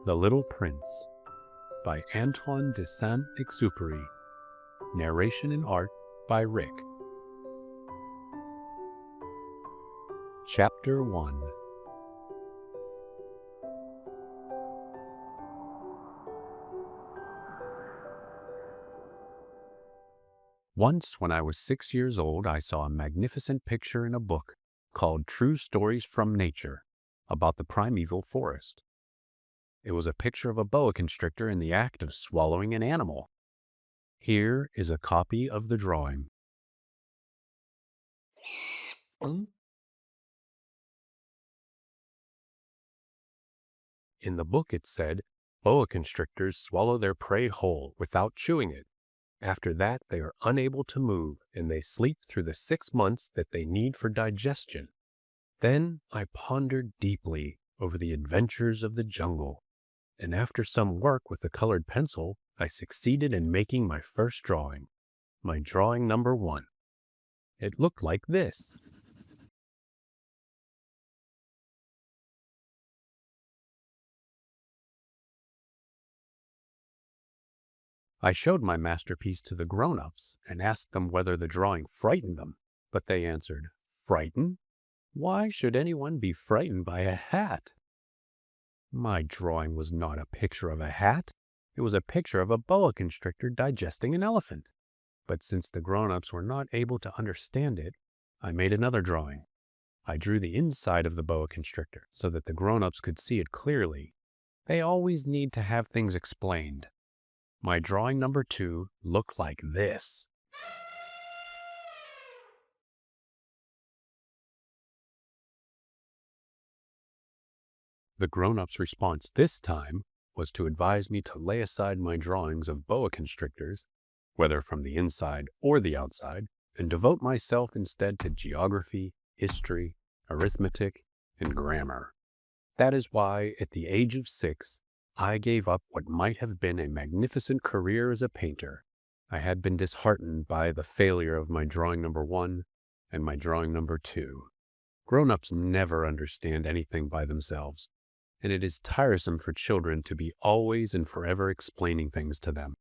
The Little Prince by Antoine de Saint-Exupéry. Narration and art by Rick. Chapter 1. Once, when I was 6 years old, I saw a magnificent picture in a book called True Stories from Nature about the primeval forest. It was a picture of a boa constrictor in the act of swallowing an animal. Here is a copy of the drawing. In the book it said, boa constrictors swallow their prey whole without chewing it. After that, they are unable to move, and they sleep through the 6 months that they need for digestion. Then I pondered deeply over the adventures of the jungle, and after some work with a colored pencil, I succeeded in making my first drawing, my drawing number 1. It looked like this. I showed my masterpiece to the grown-ups and asked them whether the drawing frightened them, but they answered, "Frightened? Why should anyone be frightened by a hat?" My drawing was not a picture of a hat. It was a picture of a boa constrictor digesting an elephant. But since the grown-ups were not able to understand it, I made another drawing. I drew the inside of the boa constrictor so that the grown-ups could see it clearly. They always need to have things explained. My drawing number 2 looked like this. The grown-ups' response this time was to advise me to lay aside my drawings of boa constrictors, whether from the inside or the outside, and devote myself instead to geography, history, arithmetic, and grammar. That is why, at the age of 6, I gave up what might have been a magnificent career as a painter. I had been disheartened by the failure of my drawing number 1 and my drawing number 2. Grown-ups never understand anything by themselves, and it is tiresome for children to be always and forever explaining things to them.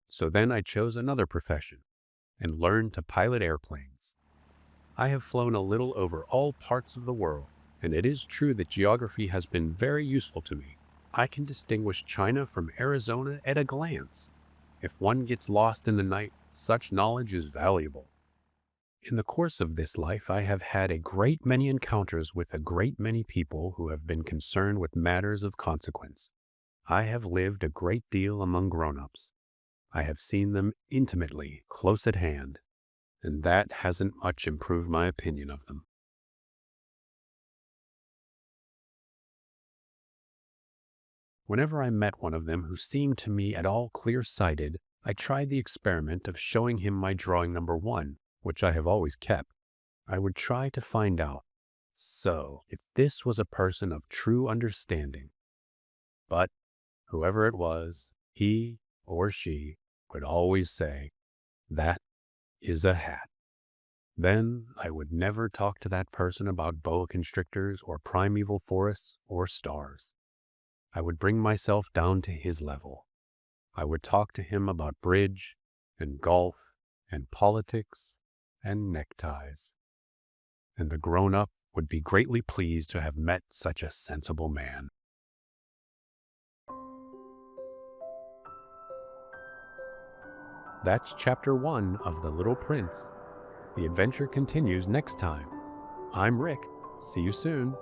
So then I chose another profession and learned to pilot airplanes. I have flown a little over all parts of the world, and it is true that geography has been very useful to me. I can distinguish China from Arizona at a glance. If one gets lost in the night, such knowledge is valuable. In the course of this life, I have had a great many encounters with a great many people who have been concerned with matters of consequence. I have lived a great deal among grown-ups. I have seen them intimately, close at hand, and that hasn't much improved my opinion of them. Whenever I met one of them who seemed to me at all clear-sighted, I tried the experiment of showing him my drawing number 1, which I have always kept. I would try to find out, so, if this was a person of true understanding. But, whoever it was, he or she would always say, "That is a hat." Then I would never talk to that person about boa constrictors or primeval forests or stars. I would bring myself down to his level. I would talk to him about bridge and golf and politics and neckties. And the grown-up would be greatly pleased to have met such a sensible man. That's Chapter 1 of The Little Prince. The adventure continues next time. I'm Rick. See you soon.